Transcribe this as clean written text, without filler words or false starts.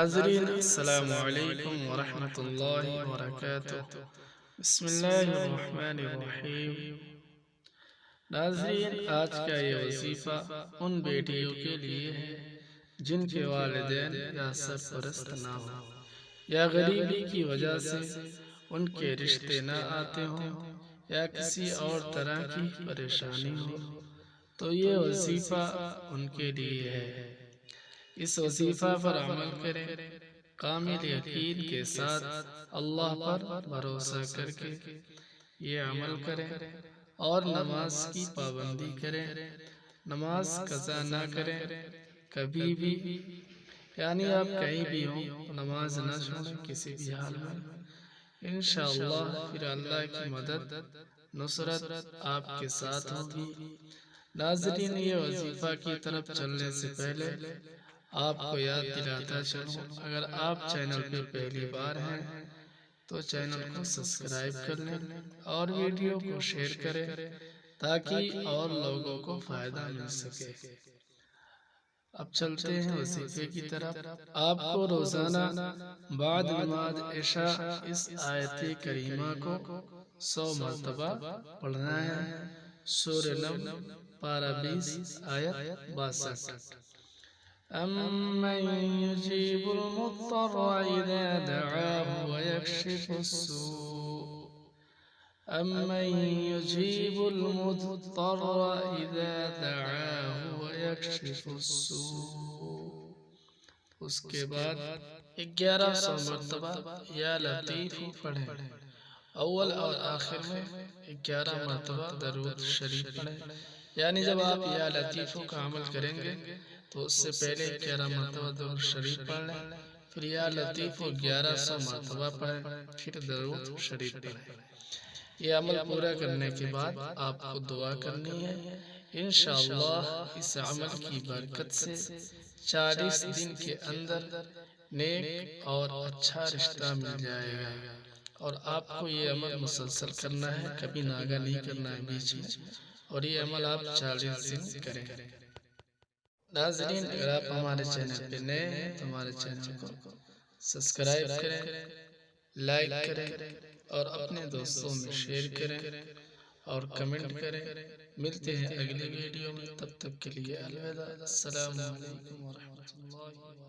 ناظرین السلام علیکم ورحمۃ اللہ وبرکاتہ۔ بسم اللہ الرحمن الرحیم۔ ناظرین، آج کا یہ وظیفہ ان بیٹیوں کے لیے ہے جن کے والدین یا سرپرست نہ ہوں یا غریبی کی وجہ سے ان کے رشتے نہ آتے ہوں یا کسی اور طرح کی پریشانی ہو، تو یہ وظیفہ ان کے لیے ہے۔ اس وظیفہ پر عمل کریں، کامل یقین کے ساتھ اللہ پر بھروسہ کر کے یہ عمل کریں اور نماز کی پابندی کریں۔ نماز قضا نہ کریں کبھی بھی، یعنی آپ کہیں بھی ہوں نماز نہ چھوڑیں کسی بھی حال میں۔ انشاءاللہ پھر اللہ کی مدد نصرت آپ کے ساتھ ہوگی۔ ناظرین، یہ وظیفہ کی طرف چلنے سے پہلے آپ کو یاد دلاتا چلوں، اگر آپ چینل پہ پہلی بار ہیں تو چینل کو سبسکرائب کر لیں اور ویڈیو کو شیئر کریں تاکہ اور لوگوں کو فائدہ مل سکے۔ اب چلتے ہیں وظیفے کی طرف۔ آپ کو روزانہ بعد نماز عشاء اس آیت کریمہ کو 100 مرتبہ پڑھنا ہے۔ سورہ نمل پارہ 20 آیت 62۔ أَمَّن يُجِيبُ الْمُضْطَرَّ إِذَا دَعَاهُ وَيَكْشِفُ السُّوءَ أَمَّن يُجِيبُ الْمُضْطَرَّ إِذَا دَعَاهُ وَيَكْشِفُ السُّوءَ۔ اس کے بعد 1100 مرتبہ یا لطیف پڑھیں۔ اول اور آخر میں 11 مرتبہ درود شریف پڑھیں، یعنی جب آپ یا لطیف کا عمل کریں گے تو اس سے پہلے 11 مرتبہ درود شریف پڑھ لیں، پھر یا لطیف 1100 مرتبہ پڑھیں، پھر درود شریف پڑھیں۔ یہ عمل پورا کرنے کے بعد آپ کو دعا کرنی ہے۔ انشاءاللہ اس عمل کی برکت سے 40 دن کے اندر نیک اور اچھا رشتہ مل جائے گا، اور آپ کو یہ عمل مسلسل کرنا ہے، کبھی ناغہ نہیں کرنا ہے بیچ میں، اور یہ عمل آپ 40 دن کریں۔ ناظرین، اگر آپ ہمارے چینل پہ نئے ہیں تو ہمارے چینل کو سبسکرائب کریں، لائک کریں اور اپنے دوستوں میں شیئر کریں اور کمنٹ کریں۔ ملتے ہیں اگلی ویڈیو میں، تب تک کے لیے الوداع۔ السلام علیکم ورحمۃ اللہ وبرکاتہ۔